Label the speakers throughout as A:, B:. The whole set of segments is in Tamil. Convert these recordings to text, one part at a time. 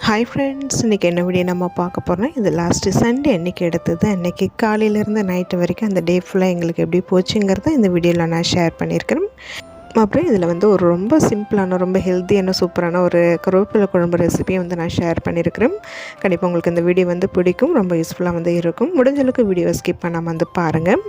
A: ஹாய் ஃப்ரெண்ட்ஸ், இன்றைக்கி என்ன வீடியோ நம்ம பார்க்க போகிறோம். இது லாஸ்ட்டு சண்டே அன்றைக்கி எடுத்தது. அன்றைக்கி காலையிலேருந்து நைட்டு வரைக்கும் அந்த டே ஃபுல்லாக எங்களுக்கு எப்படி போச்சுங்கிறத இந்த வீடியோவில் நான் ஷேர் பண்ணியிருக்கிறேன். அப்புறம் இதில் வந்து ஒரு ரொம்ப சிம்பிளான ரொம்ப ஹெல்த்தியான சூப்பரான ஒரு கருவேப்பிலை குழம்பு ரெசிபியை வந்து நான் ஷேர் பண்ணியிருக்கிறேன். கண்டிப்பாக உங்களுக்கு இந்த வீடியோ வந்து பிடிக்கும், ரொம்ப யூஸ்ஃபுல்லாக வந்து இருக்கும். முடிஞ்சளவுக்கு வீடியோவை ஸ்கிப் பண்ணாமல் வந்து பாருங்கள்.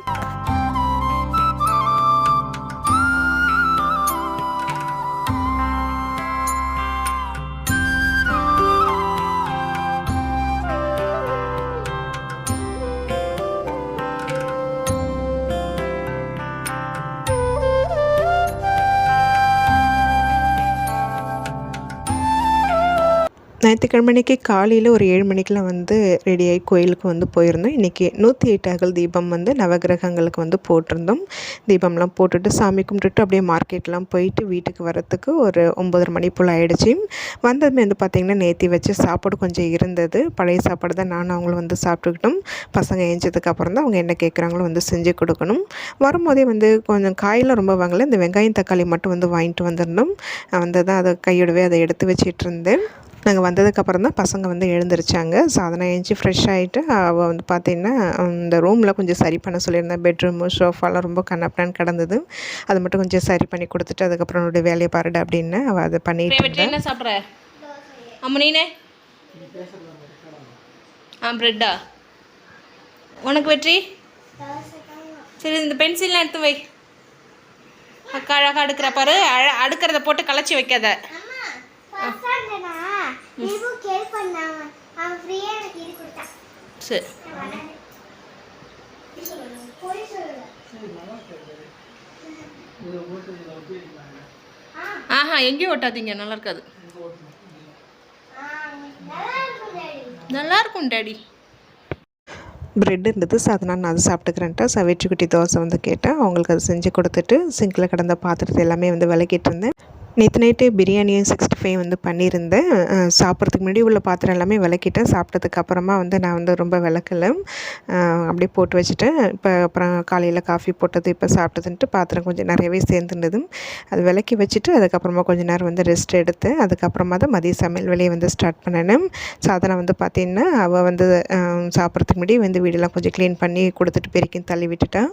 A: ஞாயிற்றுக்கிழமைக்கு காலையில் ஒரு 7 மணிக்கெலாம் வந்து ரெடியாகி கோயிலுக்கு வந்து போயிருந்தோம். இன்றைக்கி 108 அகல் தீபம் வந்து நவகிரகங்களுக்கு வந்து போட்டிருந்தோம். தீபம்லாம் போட்டுட்டு சாமி கும்பிட்டுட்டு அப்படியே மார்க்கெட்லாம் போயிட்டு வீட்டுக்கு வரத்துக்கு ஒரு 9:30 மணி போல் ஆகிடுச்சி. வந்ததுமே வந்து பார்த்திங்கன்னா நேற்று வச்சு சாப்பாடு கொஞ்சம் இருந்தது. பழைய சாப்பாடு தான் நானும் அவங்களும் வந்து சாப்பிட்டுக்கிட்டோம். பசங்க ஏஞ்சதுக்கப்புறம் தான் அவங்க என்ன கேட்குறாங்களோ வந்து செஞ்சு கொடுக்கணும். வரும்போதே வந்து கொஞ்சம் காயெல்லாம் ரொம்ப வாங்கலை, இந்த வெங்காயம் தக்காளி மட்டும் வந்து வாங்கிட்டு வந்திருந்தோம். வந்து தான் அதை கையோடவே அதை எடுத்து வச்சிட்டு இருந்தேன். நாங்கள் வந்ததுக்கப்புறம் தான் பசங்க வந்து எழுந்திரிச்சாங்க. சாதனை எழுந்துச்சி ஃப்ரெஷ் ஆகிட்டு அவள் வந்து பார்த்திங்கன்னா இந்த ரூமில் கொஞ்சம் சரி பண்ண சொல்லியிருந்தேன். பெட்ரூமு ஷோஃபாலாம் ரொம்ப கண்ணாப்பினான்னு கிடந்தது. அதை மட்டும் கொஞ்சம் சரி பண்ணி கொடுத்துட்டு அதுக்கப்புறம் என்னுடைய வேலையை பாருட அப்படின்னு அவள் அதை பண்ணிட்டு இருந்தா.
B: என்ன சாப்பிட்ற அம்மனீனே? ப்ரெட்டா உனக்கு வெற்றி? சரி, இந்த பென்சில்லாம் எடுத்து வை. அக்கா அழகாக அடுக்கிற பாரு. அடுக்கிறத போட்டு களைச்சி வைக்காத. சரி, எங்கேயும் ஓட்டாதீங்க, நல்லா இருக்காது. நல்லா இருக்கும் டாடி.
A: ப்ரெட் இருந்தது, ஸோ அதனால் நான் அதை சாப்பிட்டுக்கிறேன்ட்டா. வெற்றிக்குட்டி தோசை வந்து கேட்டேன். அவங்களுக்கு அதை செஞ்சு கொடுத்துட்டு சிங்கில் கிடந்த பாத்திரத்தை எல்லாமே வந்து விளக்கிட்டு இருந்தேன். நேற்று நைட்டு பிரியாணியும் 65 வந்து பண்ணியிருந்தேன். சாப்பிட்றதுக்கு முன்னாடி உள்ள பாத்திரம் எல்லாமே விளக்கிட்டேன். சாப்பிட்டதுக்கு அப்புறமா வந்து நான் வந்து ரொம்ப விளக்கலை, அப்படியே போட்டு வச்சுட்டேன். அப்புறம் காலையில் காஃபி போட்டது இப்போ சாப்பிட்டதுன்ட்டு பாத்திரம் கொஞ்சம் நிறையவே சேர்ந்துருந்தது. அது விளக்கி வச்சுட்டு அதுக்கப்புறமா கொஞ்சம் நேரம் வந்து ரெஸ்ட் எடுத்து அதுக்கப்புறமா தான் மதிய சமையல் வேலையை வந்து ஸ்டார்ட் பண்ணினேன். சாதனை வந்து பார்த்திங்கன்னா அவள் வந்து சாப்பிட்றதுக்கு முன்னாடி வந்து வீடெல்லாம் கொஞ்சம் க்ளீன் பண்ணி கொடுத்துட்டு பெருக்கி தள்ளி விட்டுட்டான்.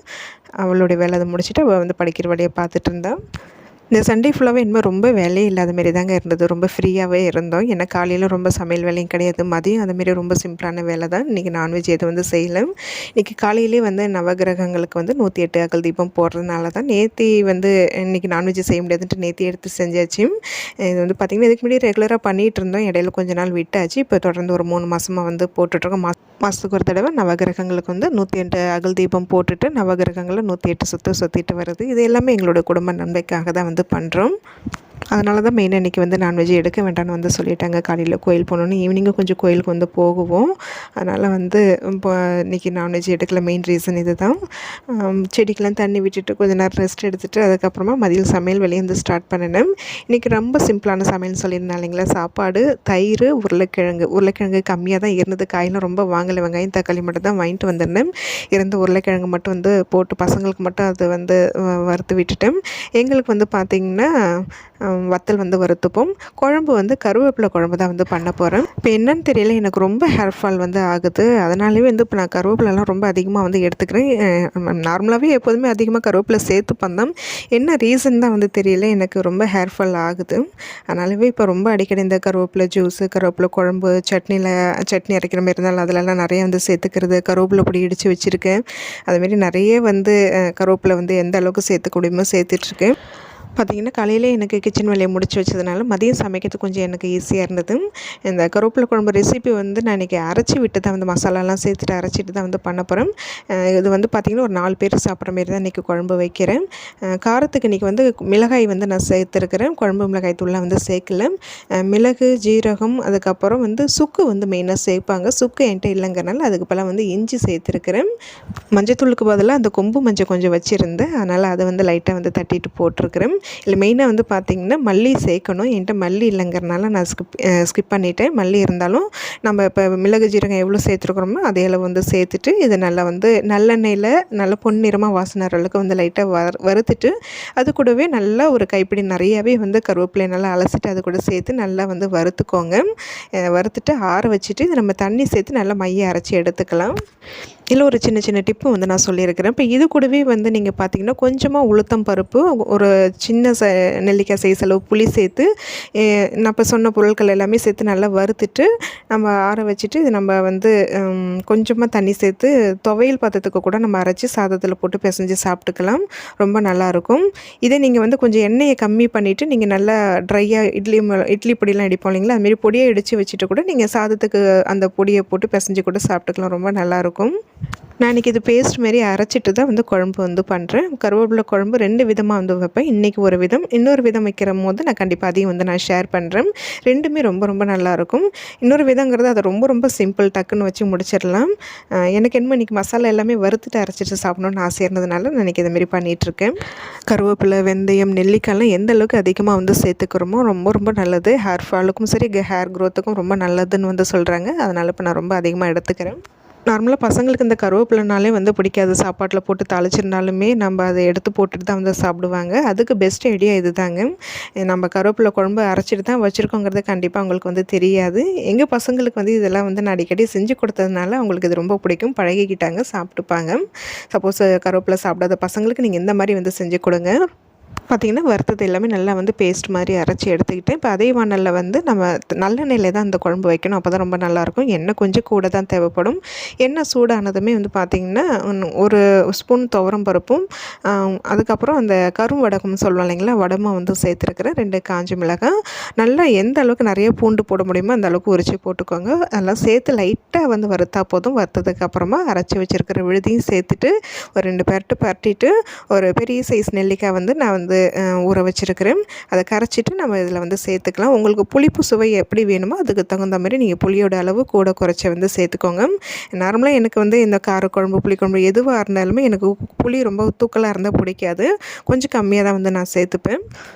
A: அவளுடைய வேலை அதை முடிச்சுட்டு அவள் வந்து படிக்கிற வேலையை பார்த்துட்டு இருந்தான். இந்த சண்டே ஃபுல்லாகவே இனிமேல் ரொம்ப வேலையே இல்லாத மாரி தாங்க இருந்தது. ரொம்ப ஃப்ரீயாகவே இருந்தோம். ஏன்னா காலையில் ரொம்ப சமையல் வேலையும் கிடையாது, மதியம் அதுமாரி ரொம்ப சிம்பிளான வேலை தான். இன்றைக்கி நான்வெஜ் எதுவும் வந்து செய்யலை. இன்றைக்கி காலையிலே வந்து நவகிரகங்களுக்கு வந்து 108 அகல் தீபம் போடுறதுனால தான் நேற்று வந்து இன்றைக்கி நான்வெஜ் செய்ய முடியாதுன்ட்டு நேற்று எடுத்து செஞ்சாச்சு. இது வந்து பார்த்திங்கன்னா இதுக்கு முன்னாடி ரெகுலராக பண்ணிகிட்டு இருந்தோம். இடையில கொஞ்ச நாள் விட்டாச்சு. இப்போ தொடர்ந்து ஒரு 3 மாதமாக வந்து போட்டுட்ருக்கோம். மாதத்துக்கு ஒரு தடவை நவகிரகங்களுக்கு வந்து 108 அகல் தீபம் போட்டுட்டு நவகிரகங்களில் 108 சுற்றிட்டு வருது. இது எல்லாமே எங்களோட குடும்ப நன்மைக்காக தான் வந்து பண்ணுறோம். அதனால தான் மெயினாக இன்றைக்கி வந்து நான்வெஜ் எடுக்க வேண்டாம்னு வந்து சொல்லிட்டாங்க. காலையில் கோயில் போகணுன்னு, ஈவினிங்கும் கொஞ்சம் கோயிலுக்கு வந்து போகுவோம். அதனால் வந்து இப்போ இன்றைக்கி நான்வெஜ் எடுக்கல. மெயின் ரீசன் இது தான். செடிக்கெலாம் தண்ணி விட்டுட்டு கொஞ்சம் நேரம் ரெஸ்ட் எடுத்துகிட்டு அதுக்கப்புறமா மதியம் சமையல் வேலையை வந்து ஸ்டார்ட் பண்ணினேன். இன்றைக்கி ரொம்ப சிம்பிளான சமையல் சொல்லியிருந்தேன் இல்லைங்களா. சாப்பாடு, தயிர், உருளைக்கிழங்கு கம்மியாக தான் இருந்தது. காயெல்லாம் ரொம்ப வாங்கலை, வெங்காயம் தக்காளி மட்டும் தான் வாங்கிட்டு வந்திருந்தேன். இருந்த உருளைக்கிழங்கு மட்டும் வந்து போட்டு பசங்களுக்கு மட்டும் அது வந்து வறுத்து விட்டுட்டேன். எங்களுக்கு வந்து பார்த்திங்கன்னா வத்தல் வந்து வறுத்துப்போம். குழம்பு வந்து கருவேப்பிலை குழம்பு தான் வந்து பண்ண போகிறேன். இப்போ என்னன்னு தெரியல, எனக்கு ரொம்ப ஹேர் ஃபால் வந்து ஆகுது. அதனாலேயே வந்து இப்போ நான் கருவேப்பிலெலாம் ரொம்ப அதிகமாக வந்து எடுத்துக்கிறேன். நார்மலாகவே எப்போதுமே அதிகமாக கருவேப்பிலை சேர்த்துப்பேன் தான். என்ன ரீசன் தான் வந்து தெரியல, எனக்கு ரொம்ப ஹேர் ஃபால் ஆகுது. அதனாலவே இப்போ ரொம்ப அடிக்கடி இந்த கருவேப்பிலை ஜூஸு, கருவேப்பிலை குழம்பு, சட்னி அரைக்கிற மாதிரி இருந்தாலும் அதிலெல்லாம் நிறைய வந்து சேர்த்துக்கிறது. கருவேப்பிலை பொடி இடித்து வச்சுருக்கேன். அதுமாரி நிறைய வந்து கருவேப்பிலை வந்து எந்த அளவுக்கு சேர்த்துக்க முடியுமோ சேர்த்துட்ருக்கேன். பார்த்திங்கன்னா காலையில் எனக்கு கிச்சன் வேலையை முடிச்சு வச்சதுனால மதியம் சமைக்கிறது கொஞ்சம் எனக்கு ஈஸியாக இருந்தது. இந்த கருவேப்பிலை குழம்பு ரெசிபி வந்து நான் இன்றைக்கி அரைச்சி விட்டு தான் வந்து மசாலாலாம் சேர்த்துட்டு அரைச்சிட்டு தான் வந்து பண்ண போகிறேன். இது வந்து பார்த்திங்கன்னா ஒரு 4 பேர் சாப்பிட்ற மாரி தான் இன்றைக்கி குழம்பு வைக்கிறேன். காரத்துக்கு இன்றைக்கி வந்து மிளகாய் வந்து நான் சேர்த்துருக்கிறேன். குழம்பு மிளகாய் தூள்லாம் வந்து சேர்க்கல. மிளகு, ஜீரகம், அதுக்கப்புறம் வந்து சுக்கு வந்து மெயினாக சேர்ப்பாங்க. சுக்கு என்கிட்ட இல்லைங்கிறனால அதுக்கு பல வந்து இஞ்சி சேர்த்துருக்கிறேன். மஞ்சத்தூளுக்கு பதிலாக அந்த கொம்பு மஞ்சள் கொஞ்சம் வச்சுருந்தேன். அதனால் அதை வந்து லைட்டாக வந்து தட்டிட்டு போட்டிருக்கிறேன். இல்லை மெயினாக வந்து பார்த்திங்கன்னா மல்லி சேர்க்கணும். என்கிட்ட மல்லி இல்லைங்கிறனால நான் ஸ்கிப் பண்ணிவிட்டேன். மல்லி இருந்தாலும் நம்ம இப்போ மிளகு ஜீரகம் எவ்வளோ சேர்த்துருக்குறோமோ அதே அளவு வந்து சேர்த்துட்டு இதை நல்லா வந்து நல்லெண்ணெயில் நல்லா பொன்னிறமாக வாசனை அளவுக்கு வந்து லைட்டாக வறுத்துட்டு அது கூடவே நல்லா ஒரு கைப்பிடி நிறையாவே வந்து கருவேப்பிலை நல்லா அலசிட்டு அது கூட சேர்த்து நல்லா வந்து வறுத்துக்கோங்க. வறுத்துட்டு ஆற வச்சுட்டு இதை நம்ம தண்ணி சேர்த்து நல்லா மைய அரைச்சி எடுத்துக்கலாம். இதில் ஒரு சின்ன சின்ன டிப்பு வந்து நான் சொல்லியிருக்கிறேன். இப்போ இது கூடவே வந்து நீங்கள் பார்த்திங்கன்னா கொஞ்சமாக உளுத்தம் பருப்பு, ஒரு சின்ன நெல்லிக்காய் சைஸ் அளவு புளி சேர்த்து நான் இப்போ சொன்ன பொருட்கள் எல்லாமே சேர்த்து நல்லா வறுத்துட்டு நம்ம ஆற வச்சுட்டு இது நம்ம வந்து கொஞ்சமாக தண்ணி சேர்த்து துவையல் பாத்திரத்துக்கு கூட நம்ம அரைச்சி சாதத்தில் போட்டு பிசைஞ்சு சாப்பிட்டுக்கலாம். ரொம்ப நல்லாயிருக்கும். இதே நீங்கள் வந்து கொஞ்சம் எண்ணெயை கம்மி பண்ணிவிட்டு நீங்கள் நல்லா ட்ரையாக இட்லி பொடியெலாம் இடிப்போம் இல்லைங்களா, அதுமாரி பொடியை இடித்து வச்சுட்டு கூட நீங்கள் சாதத்துக்கு அந்த பொடியை போட்டு பிசைஞ்சு கூட சாப்பிட்டுக்கலாம். ரொம்ப நல்லாயிருக்கும். நான் இன்றைக்கி இது பேஸ்ட் மாரி அரைச்சிட்டு தான் வந்து குழம்பு வந்து பண்ணுறேன். கருவேப்பிலை குழம்பு 2 விதமாக வந்து வைப்பேன். இன்றைக்கி ஒரு விதம், இன்னொரு விதம் வைக்கிற போது நான் கண்டிப்பாக அதையும் வந்து நான் ஷேர் பண்ணுறேன். ரெண்டுமே ரொம்ப ரொம்ப நல்லாயிருக்கும். இன்னொரு விதங்கிறது அது ரொம்ப ரொம்ப சிம்பிள், டக்குன்னு வச்சு முடிச்சிடலாம். எனக்கு என்னமோ இன்றைக்கி மசாலா எல்லாமே வறுத்துட்டு அரைச்சிட்டு சாப்பிடணுன்னு ஆசை இருந்ததுனால நான் இன்றைக்கி இதுமாரி பண்ணிகிட்ருக்கேன். கருவேப்பிலை, வெந்தயம், நெல்லிக்காய்லாம் எந்த அளவுக்கு அதிகமாக வந்து சேர்த்துக்கிறோமோ ரொம்ப ரொம்ப நல்லது. ஹேர் ஃபாலுக்கும் சரி ஹேர் க்ரோத்துக்கும் ரொம்ப நல்லதுன்னு வந்து சொல்கிறாங்க. அதனால் இப்போ நான் ரொம்ப அதிகமாக எடுத்துக்கிறேன். நார்மலாக பசங்களுக்கு இந்த கருவேப்பிலைனாலே வந்து பிடிக்காது. சாப்பாட்டில் போட்டு தாளிச்சிருந்தாலுமே நம்ம அதை எடுத்து போட்டுட்டு தான் வந்து சாப்பிடுவாங்க. அதுக்கு பெஸ்ட் ஐடியா இது தாங்க. நம்ம கருவேப்பிலை குழம்பு அரைச்சிட்டு தான் வச்சுருக்கோங்கிறது கண்டிப்பாக அவங்களுக்கு வந்து தெரியாது. எங்கள் பசங்களுக்கு வந்து இதெல்லாம் வந்து நான் அடிக்கடி செஞ்சு கொடுத்ததுனால அவங்களுக்கு இது ரொம்ப பிடிக்கும், பழகிக்கிட்டாங்க, சாப்பிட்டுப்பாங்க. சப்போஸ் கருவேப்பிலை சாப்பிடாத பசங்களுக்கு நீங்கள் இந்த மாதிரி வந்து செஞ்சு கொடுங்க. பார்த்திங்கன்னா வறுத்தது எல்லாமே நல்லா வந்து பேஸ்ட் மாதிரி அரைச்சி எடுத்துக்கிட்டேன். இப்போ அதே வானலில் வந்து நம்ம நல்லெண்ணெயில் தான் அந்த குழம்பு வைக்கணும். அப்போ தான் ரொம்ப நல்லாயிருக்கும். எண்ணெய் கொஞ்சம் கூட தான் தேவைப்படும். எண்ணெய் சூடானதுமே வந்து பார்த்திங்கன்னா ஒரு ஸ்பூன் துவரம் பருப்பும் அதுக்கப்புறம் அந்த கருவடகம்னு சொல்லுவோம் இல்லைங்களா, வடமாக வந்து சேர்த்துருக்கிறேன். 2 காஞ்ச மிளகாய், நல்லா எந்த அளவுக்கு நிறைய பூண்டு போட முடியுமோ அந்த அளவுக்கு உரிச்சு போட்டுக்கோங்க. அதெல்லாம் சேர்த்து லைட்டாக வந்து வறுத்தா போதும். வறுத்ததுக்கப்புறமா அரைச்சி வச்சுருக்கிற விழுதியும் சேர்த்துட்டு ஒரு 2 பரட்டிட்டு ஒரு பெரிய சைஸ் நெல்லிக்காய் வந்து நான் வந்து ஊற வச்சுருக்கிறேன். அதை கரைச்சிட்டு நம்ம இதில் வந்து சேர்த்துக்கலாம். உங்களுக்கு புளிப்பு சுவை எப்படி வேணுமோ அதுக்கு தகுந்த மாதிரி நீங்கள் புளியோட அளவு கூட குறைச்சி வந்து சேர்த்துக்கோங்க. நார்மலாக எனக்கு வந்து இந்த காரக்குழம்பு, புளிக்குழம்பு எதுவாக இருந்தாலுமே எனக்கு புளி ரொம்ப தூக்கலாக இருந்தால் பிடிக்காது. கொஞ்சம் கம்மியாக தான் வந்து நான் சேர்த்துப்பேன்.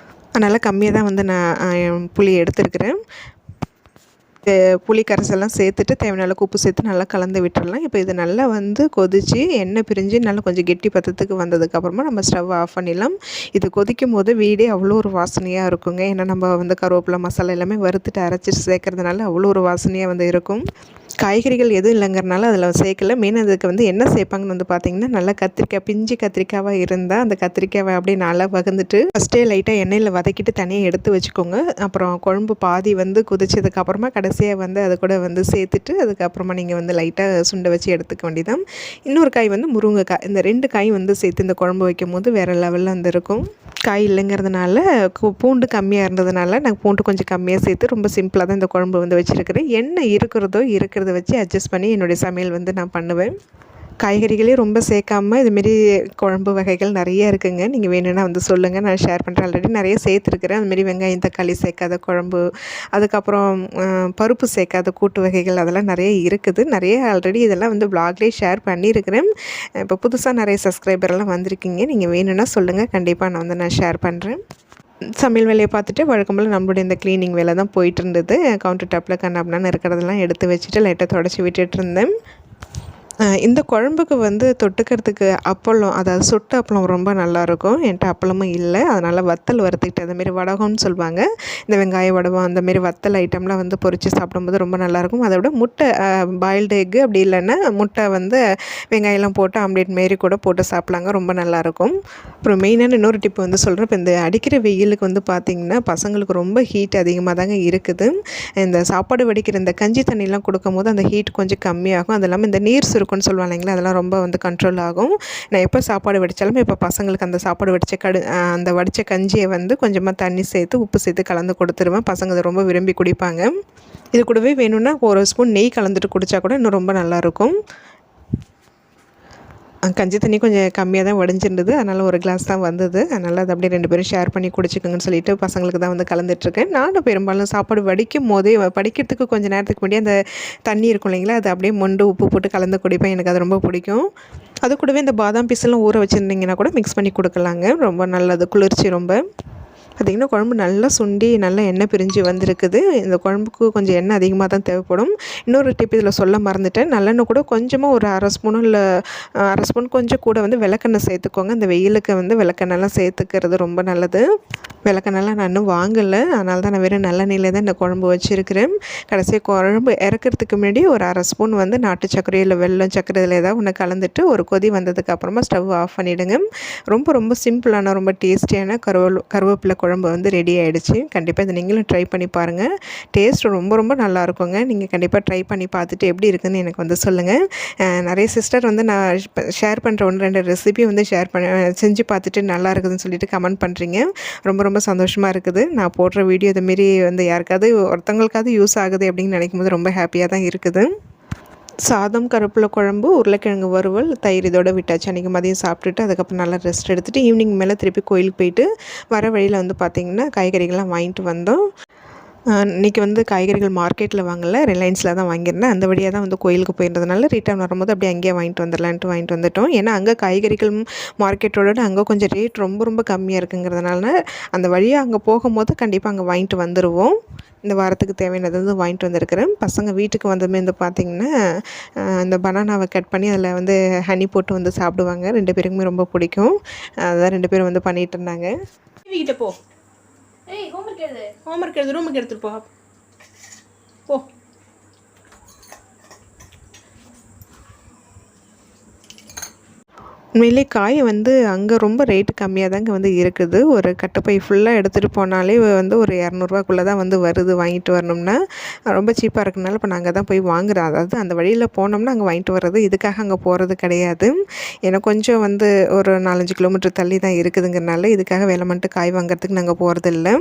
A: அதனால் கம்மியாக தான் வந்து நான் புளி எடுத்துருக்கிறேன். புளி கரைசெல்லாம் சேர்த்துட்டு தேவையான அளவுக்கு உப்பு சேர்த்து நல்லா கலந்து விட்டுடலாம். இப்போ இது நல்லா வந்து கொதித்து எண்ணெய் பிரிஞ்சு நல்லா கொஞ்சம் கெட்டி பதத்துக்கு வந்ததுக்கப்புறமா நம்ம ஸ்டவ் ஆஃப் பண்ணிடலாம். இது கொதிக்கும் போது வீடே அவ்வளோ ஒரு வாசனையாக இருக்குங்க. ஏன்னா நம்ம வந்து கருவேப்பிலை மசாலா எல்லாமே வறுத்துட்டு அரைச்சிட்டு சேர்க்கறதுனால அவ்வளோ ஒரு வாசனையாக வந்து இருக்கும். காய்கறிகள் எதுவும் இல்லைங்கிறனால அதில் சேர்க்கல. மெயின் அதுக்கு வந்து என்ன சேர்ப்பாங்கன்னு வந்து பார்த்திங்கன்னா நல்லா கத்திரிக்காய், பிஞ்சு கத்திரிக்காவாக இருந்தால் அந்த கத்திரிக்காவை அப்படியே நல்லா வகுந்துட்டு ஃபஸ்ட்டே லைட்டாக எண்ணெயில் வதக்கிட்டு தனியாக எடுத்து வச்சுக்கோங்க. அப்புறம் குழம்பு பாதி வந்து கொதிச்சதுக்கப்புறமா கடைசியாக வந்து அது கூட வந்து சேர்த்துட்டு அதுக்கப்புறமா நீங்கள் வந்து லைட்டாக சுண்டை வச்சு எடுத்துக்க வேண்டியதான். இன்னொரு காய் வந்து முருங்கைக்காய். இந்த 2 காய் வந்து சேர்த்து இந்த குழம்பு வைக்கும் போது வேறு லெவலில் வந்து இருக்கும். காய் இல்லைங்கிறதுனால பூண்டு கம்மியாக இருந்ததுனால நான் பூண்டு கொஞ்சம் கம்மியாக சேர்த்து ரொம்ப சிம்பிளாக தான் இந்த குழம்பு வந்து வச்சுருக்கிறேன். என்ன இருக்கிறத வச்சு அட்ஜஸ்ட் பண்ணி என்னுடைய சமையல் வந்து நான் பண்ணுவேன். காய்கறிகளே ரொம்ப சேர்க்காமல் இதுமாரி குழம்பு வகைகள் நிறைய இருக்குதுங்க. நீங்கள் வேணும்னா வந்து சொல்லுங்கள், நான் ஷேர் பண்ணுறேன். ஆல்ரெடி நிறைய சேர்த்துருக்குறேன். அதுமாரி வெங்காயம் தக்காளி சேர்க்காத குழம்பு, அதுக்கப்புறம் பருப்பு சேர்க்காத கூட்டு வகைகள் அதெல்லாம் நிறைய இருக்குது. நிறைய ஆல்ரெடி இதெல்லாம் வந்து வ்ளாக்லேயே ஷேர் பண்ணியிருக்கிறேன். இப்போ புதுசாக நிறைய சப்ஸ்கிரைபர்லாம் வந்திருக்கீங்க. நீங்கள் வேணும்னா சொல்லுங்கள், கண்டிப்பாக நான் ஷேர் பண்ணுறேன். சமையல் வேலையை பார்த்துட்டு வழக்கம் போல் நம்மளுடைய இந்த க்ளீனிங் வேலை தான் போயிட்டு இருந்தது. கவுண்டர் டாப்பில் கண்ணாப்னான்னு இருக்கிறதெல்லாம் எடுத்து வச்சுட்டு லைட்டாக தொடச்சி விட்டுட்டு இருந்தேன். இந்த குழம்புக்கு வந்து தொட்டுக்கிறதுக்கு அப்பளம், அதாவது சுட்ட அப்பளம் ரொம்ப நல்லாயிருக்கும். என்கிட்ட அப்பளமும் இல்லை, அதனால் வத்தல் வறுத்துக்கிட்டு அந்தமாரி வடகம்னு சொல்லுவாங்க. இந்த வெங்காய வடகம் அந்தமாரி வத்தல் ஐட்டம்லாம் வந்து பொரித்து சாப்பிடும்போது ரொம்ப நல்லாயிருக்கும். அதை விட முட்டை, பாயில்டு எக்கு, அப்படி இல்லைன்னா முட்டை வந்து வெங்காயம்லாம் போட்டு ஆம்லேட் மாரி கூட போட்டு சாப்பிட்லாங்க, ரொம்ப நல்லாயிருக்கும். அப்புறம் மெயினான இன்னொரு டிப்பு வந்து சொல்கிறேன். இப்போ இந்த அடிக்கிற வெயிலுக்கு வந்து பார்த்திங்கன்னா பசங்களுக்கு ரொம்ப ஹீட் அதிகமாக தாங்க இருக்குது. இந்த சாப்பாடு வடிக்கிற இந்த கஞ்சி தண்ணிலாம் கொடுக்கும் போது அந்த ஹீட் கொஞ்சம் கம்மியாகும். அது இல்லாமல் இந்த நீர் சுருக்குன்னு சொல்லுவாங்க இல்லைங்களா, அதெல்லாம் ரொம்ப வந்து கண்ட்ரோல் ஆகும். நான் எப்போ சாப்பாடு வடித்தாலுமே இப்போ பசங்களுக்கு அந்த சாப்பாடு அந்த வடித்த கஞ்சியை வந்து கொஞ்சமாக தண்ணி சேர்த்து உப்பு சேர்த்து கலந்து கொடுத்துருவேன். பசங்க அதை ரொம்ப விரும்பி குடிப்பாங்க. இது கூடவே வேணும்னா ஒரு ஸ்பூன் நெய் கலந்துட்டு குடித்தா கூட இன்னும் ரொம்ப நல்லாயிருக்கும். கஞ்சி தண்ணி கொஞ்சம் கம்மியாக தான் வடிஞ்சிருந்தது, அதனால் ஒரு கிளாஸ் தான் வந்தது. அதனால் அதை அப்படியே 2 பேரும் ஷேர் பண்ணி குடிச்சிக்கோங்கன்னு சொல்லிட்டு பசங்களுக்கு தான் வந்து கலந்துட்டுருக்கேன். நானும் பெரும்பாலும் சாப்பாடு வடிக்கும் போதே படிக்கிறதுக்கு கொஞ்சம் நேரத்துக்கு முன்னாடி அந்த தண்ணி இருக்கும் இல்லைங்களா, அதை அப்படியே மொண்டு உப்பு போட்டு கலந்து குடிப்பேன். எனக்கு அது ரொம்ப பிடிக்கும். அது கூடவே இந்த பாதாம் பீஸெல்லாம் ஊற வச்சுருந்தீங்கன்னா கூட மிக்ஸ் பண்ணி கொடுக்கலாங்க, ரொம்ப நல்லது, குளிர்ச்சி ரொம்ப. பார்த்திங்கன்னா குழம்பு நல்லா சுண்டி நல்லா எண்ணெய் பிரிஞ்சு வந்திருக்குது. இந்த குழம்புக்கு கொஞ்சம் எண்ணெய் அதிகமாக தான் தேவைப்படும். இன்னொரு டிப் இதில் சொல்ல மறந்துட்டேன். நல்லெண்ணெய் கூட கொஞ்சமாக ஒரு 1/2 ஸ்பூனோ இல்லை 1/2 ஸ்பூன் கொஞ்சம் கூட வந்து விளக்கெண்ணெய் சேர்த்துக்கோங்க. இந்த வெயிலுக்கு வந்து விளக்கெண்ணெய்லாம் சேர்த்துக்கிறது ரொம்ப நல்லது. விளக்கெண்ணெய்லாம் நான் இன்னும் வாங்கலை, அதனால தான் நான் வெறும் நல்லெண்ணெயில் தான் இந்த குழம்பு வச்சுருக்கிறேன். கடைசியாக குழம்பு இறக்கிறதுக்கு முன்னாடி ஒரு 1/2 ஸ்பூன் வந்து நாட்டு சர்க்கரை இல்லை வெல்லம் சர்க்கரை இதில் ஏதாவது ஒன்று கலந்துட்டு ஒரு கொதி வந்ததுக்கப்புறமா ஸ்டவ் ஆஃப் பண்ணிவிடுங்க. ரொம்ப ரொம்ப சிம்பிளான ரொம்ப டேஸ்டியான கருவேப்பிலை குழம்பு வந்து ரெடி ஆகிடுச்சு. கண்டிப்பாக இதை நீங்களும் ட்ரை பண்ணி பாருங்கள். டேஸ்ட் ரொம்ப ரொம்ப நல்லாயிருக்குங்க. நீங்கள் கண்டிப்பாக ட்ரை பண்ணி பார்த்துட்டு எப்படி இருக்குதுன்னு எனக்கு வந்து சொல்லுங்கள். நிறைய சிஸ்டர் வந்து நான் ஷேர் பண்ணுற 1-2 ரெசிபி வந்து செஞ்சு பார்த்துட்டு நல்லா இருக்குதுன்னு சொல்லிட்டு கமெண்ட் பண்ணுறீங்க. ரொம்ப ரொம்ப சந்தோஷமாக இருக்குது. நான் போடுற வீடியோ இதுமாரி வந்து யாருக்காவது ஒருத்தவங்களுக்காவது யூஸ் ஆகுது அப்படின்னு நினைக்கும் போது ரொம்ப ஹாப்பியாக தான் இருக்குது. சாதம், கருவேப்பிலை குழம்பு, உருளைக்கிழங்கு வறுவல், தயிர் இதோட விட்டாச்சு. அன்றைக்கி மதியம் சாப்பிட்டுட்டு அதுக்கப்புறம் நல்லா ரெஸ்ட் எடுத்துகிட்டு ஈவினிங் மேலே திருப்பி கோயிலுக்கு போயிட்டு வர வழியில் வந்து பார்த்திங்கன்னா காய்கறிகள்லாம் வாங்கிட்டு வந்தோம். இன்றைக்கி வந்து காய்கறிகள் மார்க்கெட்டில் வாங்கலை, ரிலையன்ஸில் தான் வாங்கியிருந்தேன். அந்த வழியாக தான் வந்து கோயிலுக்கு போயிருந்ததுனால ரிட்டர்ன் வரும்போது அப்படியே அங்கேயே வாங்கிட்டு வந்துடலான்ட்டு வாங்கிட்டு வந்துட்டோம். ஏன்னா அங்கே காய்கறிகள் மார்க்கெட்டோட அங்கே கொஞ்சம் ரேட் ரொம்ப ரொம்ப கம்மியாக இருக்குங்கிறதுனால அந்த வழியாக அங்கே போகும்போது கண்டிப்பாக அங்கே வாங்கிட்டு வந்துடுவோம். இந்த வாரத்துக்கு தேவையானது வந்து வாங்கிட்டு வந்திருக்கிறேன். பசங்க வீட்டுக்கு வந்ததுமே வந்து பார்த்திங்கன்னா இந்த பனானாவை கட் பண்ணி அதில் வந்து ஹனி போட்டு வந்து சாப்பிடுவாங்க. 2 பேருக்குமே ரொம்ப பிடிக்கும். அதான் 2 பேரும் வந்து பண்ணிகிட்டு இருந்தாங்க.
B: வீக்கிட்ட போ. ஏய் ஹோம்ஒர்க் எழுது ரூமுக்கு எடுத்துட்டு போ.
A: உண்மையிலே காய் வந்து அங்கே ரொம்ப ரேட்டு கம்மியாக தாங்க வந்து இருக்குது. ஒரு கட்டுப்பை ஃபுல்லாக எடுத்துகிட்டு போனாலே வந்து ஒரு 200ரூவாக்குள்ளே தான் வந்து வருது வாங்கிட்டு வரணும்னா. ரொம்ப சீப்பாக இருக்கனால இப்போ நாங்கள் தான் போய் வாங்குகிறோம். அதாவது அந்த வழியில் போனோம்னா அங்கே வாங்கிட்டு வர்றது, இதுக்காக அங்கே போகிறது கிடையாது. ஏன்னா கொஞ்சம் வந்து ஒரு 4-5 கிலோமீட்டர் தள்ளி தான் இருக்குதுங்கிறனால இதுக்காக வேலைமன்ட்டு காய் வாங்குறதுக்கு நாங்கள் போகிறதில்ல.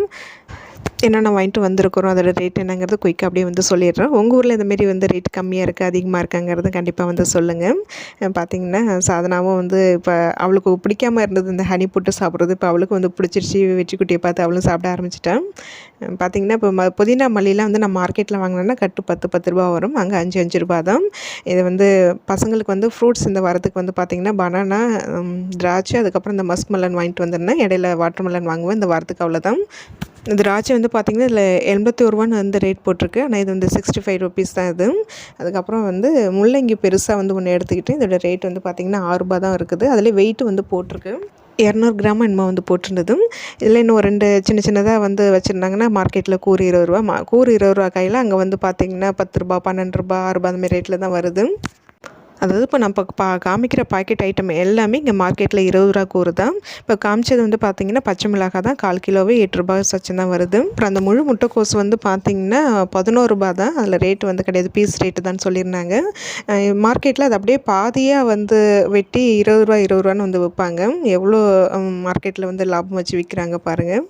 A: என்னென்ன வாங்கிட்டு வந்திருக்கிறோம், அதோட ரேட் என்னங்கிறது குயிக்காக அப்படியே வந்து சொல்லிடுறோம். உங்கள் ஊரில் இந்தமாரி வந்து ரேட் கம்மியாக இருக்குது அதிகமாக இருக்காங்கிறது கண்டிப்பாக வந்து சொல்லுங்கள். பார்த்திங்கன்னா சாதனாவும் வந்து இப்போ அவளுக்கு பிடிக்காமல் இருந்தது இந்த ஹனி போட்டு சாப்பிட்றது, இப்போ அவளுக்கு வந்து பிடிச்சிருச்சு. வெற்றிக்குட்டியை பார்த்து அவளும் சாப்பிட ஆரம்பிச்சிட்டான். பார்த்திங்கன்னா இப்போ புதினா மல்லிலாம் வந்து நம்ம மார்க்கெட்டில் வாங்கினோன்னா கட்டு 10 ரூபா வரும், அங்கே 5 ரூபா தான். இது வந்து பசங்களுக்கு வந்து ஃப்ரூட்ஸ் இந்த வாரத்துக்கு வந்து பார்த்திங்கன்னா பனானா, திராட்சை, அதுக்கப்புறம் இந்த மஸ்க்மெலன் வாங்கிட்டு வந்திருந்தேன். இடையில வாட்டர்மெலன் வாங்குவேன். இந்த வாரத்துக்கு அவ்வளோதான். இந்த திராட்சை வந்து பார்த்திங்கன்னா இதில் 81 ரூபான்னு வந்து ரேட் போட்டிருக்கு. ஆனால் இது வந்து 65 ருபீஸ் தான் இது. அதுக்கப்புறம் வந்து முள்ளங்கி பெருசாக வந்து ஒன்று எடுத்துக்கிட்டு இதோட ரேட் வந்து பார்த்திங்கன்னா 6 ரூபா தான் இருக்குது. அதில் வெயிட்டு வந்து போட்டிருக்கு 200 கிராம் என்னமோ வந்து போட்டிருந்தது. இதில் இன்னும் 2 சின்ன சின்னதாக வந்து வச்சுருந்தாங்கன்னா மார்க்கெட்டில் கூறு 20 ரூபா. கூறு 20 ரூபா காயில் அங்கே வந்து பார்த்திங்கன்னா 10 ரூபா, 12 ரூபா, 6 ரூபா அந்தமாதிரி ரேட்டில் தான் வருது. அதாவது இப்போ நம்ம காமிக்கிற பாக்கெட் ஐட்டம் எல்லாமே இங்கே மார்க்கெட்டில் 20 ரூபா கூறு தான். இப்போ காமிச்சது வந்து பார்த்திங்கன்னா பச்சை மிளகாய் தான் 1/4 கிலோவே 8 ரூபா சச்சம் தான் வருது. அப்புறம் அந்த முழு முட்டைக்கோஸ் வந்து பார்த்திங்கன்னா 11 ரூபா தான். அதில் ரேட்டு வந்து கிடையாது, பீஸ் ரேட்டு தான் சொல்லியிருந்தாங்க. மார்க்கெட்டில் அது அப்படியே பாதியாக வந்து வெட்டி 20 ரூபான்னு வந்து விற்பாங்க. எவ்வளோ மார்க்கெட்டில் வந்து லாபம் வச்சு விற்கிறாங்க பாருங்கள்.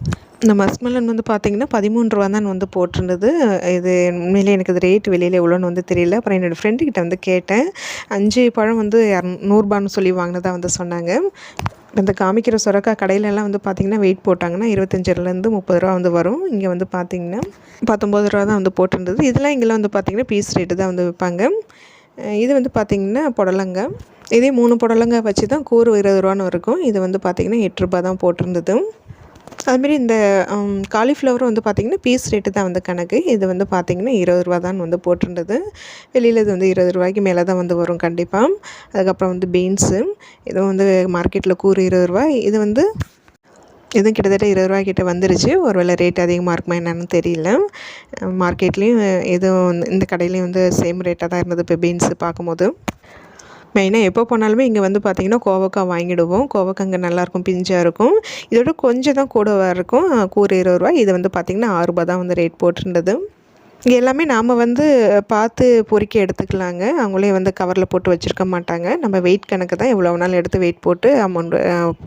A: இந்த மஸ்க்மெலன் வந்து பார்த்திங்கன்னா 13 ரூபா தான் வந்து போட்டிருந்தது. இது உண்மையிலே எனக்கு இது ரேட் வெளியில் எவ்வளோன்னு வந்து தெரியல. அப்புறம் என்னோடய ஃப்ரெண்டுக்கிட்ட வந்து கேட்டேன். 5 பழம் வந்து 100 ரூபான்னு சொல்லி வாங்கினதாக வந்து சொன்னாங்க. இந்த காமிக்கிற சுரக்காய் கடையிலலாம் வந்து பார்த்திங்கன்னா வெயிட் போட்டாங்கன்னா 25லேருந்து 30 ரூபா வந்து வரும். இங்கே வந்து பார்த்திங்கன்னா 19 ரூபா தான் வந்து போட்டிருந்தது. இதெல்லாம் இங்கெல்லாம் வந்து பார்த்திங்கன்னா பீஸ் ரேட்டு தான் வந்து விற்பாங்க. இது வந்து பார்த்திங்கன்னா புடலங்காய். இதே 3 புடலங்காய் வச்சு தான் கூறு 20 ரூபான்னு இருக்கும். இது வந்து பார்த்திங்கன்னா 8 ரூபா தான் போட்டிருந்தது. அதுமாரி இந்த காலிஃப்ளவரும் வந்து பார்த்திங்கன்னா பீஸ் ரேட்டு தான் வந்து கணக்கு. இது வந்து பார்த்திங்கன்னா 20 ரூபா தான் வந்து போட்டிருந்தது. வெளியில் இது வந்து 20 ரூபாய்க்கு மேலே தான் வந்து வரும் கண்டிப்பாக. அதுக்கப்புறம் வந்து பீன்ஸு, இதுவும் வந்து மார்க்கெட்டில் கூறு 20 ரூபா. இது வந்து இதுவும் கிட்டத்தட்ட 20 ரூபா கிட்ட வந்துருச்சு. ஒரு வேளை ரேட் அதிகமாக இருக்குமா என்னன்னு தெரியல. மார்க்கெட்லேயும் எதுவும் இந்த கடையிலையும் வந்து சேம் ரேட்டாக தான் இருந்தது இப்போ பீன்ஸு பார்க்கும்போது. மெயினாக எப்போ போனாலுமே இங்கே வந்து பார்த்திங்கன்னா கோவக்காய் வாங்கிடுவோம். கோவக்காய் இங்கே நல்லாயிருக்கும், பிஞ்சாக இருக்கும். இதோட கொஞ்சம் தான் கூட இருக்கும். கூறு 20 ரூபா. இது வந்து பார்த்திங்கன்னா 6 ரூபா தான் வந்து ரேட் போட்டிருந்தது. இங்கே எல்லாமே நாம் வந்து பார்த்து பொறுக்கி எடுத்துக்கலாங்க. அவங்களே வந்து கவரில் போட்டு வச்சுருக்க மாட்டாங்க. நம்ம வெயிட் கணக்கு தான், எவ்வளோ நாள் எடுத்து வெயிட் போட்டு அமௌண்ட்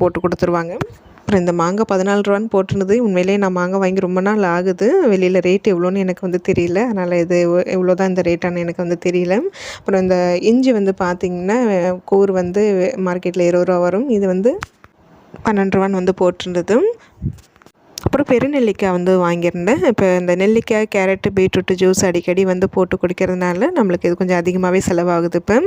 A: போட்டு கொடுத்துருவாங்க. அப்புறம் இந்த மாங்காய் 14 ரூபான்னு போட்டிருந்தது. உண்மையிலேயே நான் மாங்காய் வாங்கி ரொம்ப நாள் ஆகுது. வெளியில் ரேட் எவ்வளோன்னு எனக்கு வந்து தெரியல. அதனால் இது எவ்வளோ தான் இந்த ரேட்டானு எனக்கு வந்து தெரியல. அப்புறம் இந்த இஞ்சி வந்து பார்த்திங்கன்னா கூறு வந்து மார்க்கெட்டில் 20 ரூபா வரும். இது வந்து 12 ரூபான்னு வந்து போட்டிருந்தது. அப்புறம் பெருநெல்லிக்காய் வந்து வாங்கியிருந்தேன். இப்போ இந்த நெல்லிக்காய், கேரட்டு, பீட்ரூட்டு ஜூஸ் அடிக்கடி வந்து போட்டு குடிக்கிறதுனால நம்மளுக்கு இது கொஞ்சம் அதிகமாகவே செலவாகுது இப்போ.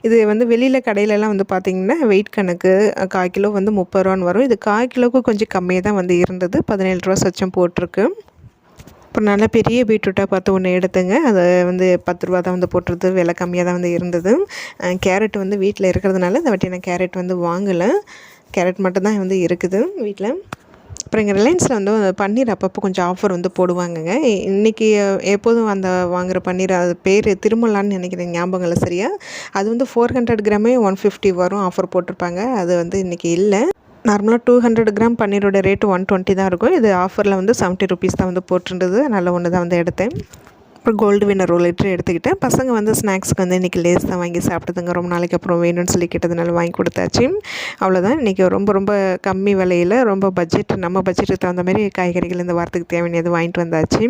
A: இது வந்து வெளியில் கடையிலலாம் வந்து பார்த்திங்கன்னா வெயிட் கணக்கு 1/4 கிலோ வந்து 30 ரூபான்னு வரும். இது 1/4 கிலோவுக்கு கொஞ்சம் கம்மியாக தான் வந்து இருந்தது. 17 ரூபா சொச்சம் போட்டிருக்கு. அப்புறம் நல்லா பெரிய பீட்ரூட்டாக பார்த்து ஒன்று எடுத்துங்க. அது வந்து 10 ரூபா தான் வந்து போட்டிருந்தது. விலை கம்மியாக தான் வந்து இருந்தது. கேரட் வந்து வீட்டில் இருக்கிறதுனால இந்த வாட்டி நான் கேரட் வந்து வாங்கலை. கேரட் மட்டும் தான் வந்து இருக்குது வீட்டில். அப்புறம் இங்கே ரிலையன்ஸில் வந்து பன்னீர் அப்பப்போ கொஞ்சம் ஆஃபர் வந்து போடுவாங்கங்க. இன்றைக்கி எப்போதும் அந்த வாங்குகிற பன்னீர் அது பேர் திருமலான்னு நினைக்கிறேன், ஞாபகம் இல்லை சரியா. அது வந்து 400 கிராமே 150 வரும், ஆஃபர் போட்டிருப்பாங்க. அது வந்து இன்றைக்கி இல்லை. நார்மலாக 200 கிராம் பன்னீரோட ரேட்டு 120 தான் இருக்கும். இது ஆஃபரில் வந்து 70 ருபீஸ் தான் வந்து போட்டிருந்தது. நல்ல ஒன்று தான் வந்து எடுத்தேன். அப்புறம் கோல்டு வின்னர் 1 லிட்டர் எடுத்துக்கிட்டேன். பசங்க வந்து ஸ்நாக்ஸுக்கு வந்து இன்றைக்கி லேஸ் தான் வாங்கி சாப்பிட்டதுங்க. ரொம்ப நாளைக்கு அப்புறம் வேணும்னு சொல்லி கேட்டதுனால வாங்கி கொடுத்தாச்சு. அவ்வளோதான். இன்றைக்கி ரொம்ப ரொம்ப கம்மி விலையில் ரொம்ப நம்ம பட்ஜெட்டுக்கு தகுந்த மாதிரி காய்கறிகள் இந்த வாரத்துக்கு தேவையானது வாங்கிட்டு வந்தாச்சு.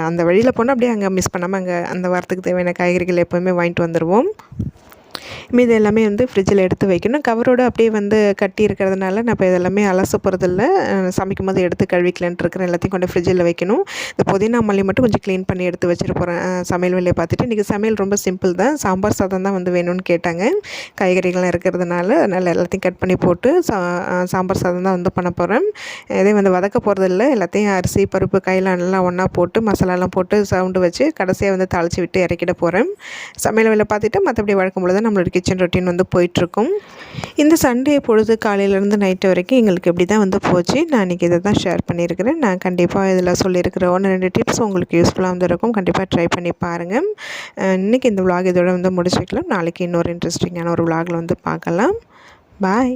A: அந்த வழியில் போனால் அப்படியே அங்கே மிஸ் பண்ணாமல் அங்கே அந்த வாரத்துக்கு தேவையான காய்கறிகள் எப்போவுமே வாங்கிட்டு வந்துடுவோம். மீது எல்லாமே வந்து ஃப்ரிட்ஜில் எடுத்து வைக்கணும். கவரோடு அப்படியே வந்து கட்டி இருக்கிறதுனால நான் இப்போ இதெல்லாமே அலச போகிறதில்ல. சமைக்கும் போது எடுத்து கழுவிக்கலான்ட்டு இருக்கிறேன். எல்லாத்தையும் கொண்டு ஃப்ரிட்ஜில் வைக்கணும். இந்த புதினா மல்லி மட்டும் கொஞ்சம் க்ளீன் பண்ணி எடுத்து வச்சுட்டு போகிறேன். சமையல் வேலையை பார்த்துட்டு இன்றைக்கி சமையல் ரொம்ப சிம்பிள் தான். சாம்பார் சாதம் தான் வந்து வேணும்னு கேட்டாங்க. காய்கறிகள்லாம் இருக்கிறதுனால அதனால் எல்லாத்தையும் கட் பண்ணி போட்டு சாம்பார் சாதம் தான் வந்து பண்ண போகிறேன். எதையும் வந்து வதக்க போகிறதில்ல. எல்லாத்தையும் அரிசி, பருப்பு, காயெல்லாம் நல்லா ஒன்றா போட்டு மசாலாலாம் போட்டு சவுண்டு வச்சு கடைசியாக வந்து தாளித்து விட்டு இறக்கிட போகிறேன். சமையல் வேலை பார்த்துட்டு மற்றபடி வழக்கம் போல தான் நம்மளோட கிச்சன் ரொட்டீன் வந்து போயிட்டுருக்கும். இந்த சண்டே பொழுது காலையிலேருந்து நைட்டு வரைக்கும் எங்களுக்கு இப்படி தான் வந்து போச்சு. நான் இன்றைக்கி இதை தான் ஷேர் பண்ணியிருக்கிறேன். நான் கண்டிப்பாக இதில் சொல்லியிருக்கிற 1-2 டிப்ஸ் உங்களுக்கு யூஸ்ஃபுல்லாக வந்து இருக்கும். கண்டிப்பாக ட்ரை பண்ணி பாருங்கள். இன்றைக்கி இந்த விலாக் இதோட வந்து முடிச்சுக்கலாம். நாளைக்கு இன்னொரு இன்ட்ரெஸ்டிங்கான ஒரு விலாகில் வந்து பார்க்கலாம். பாய்.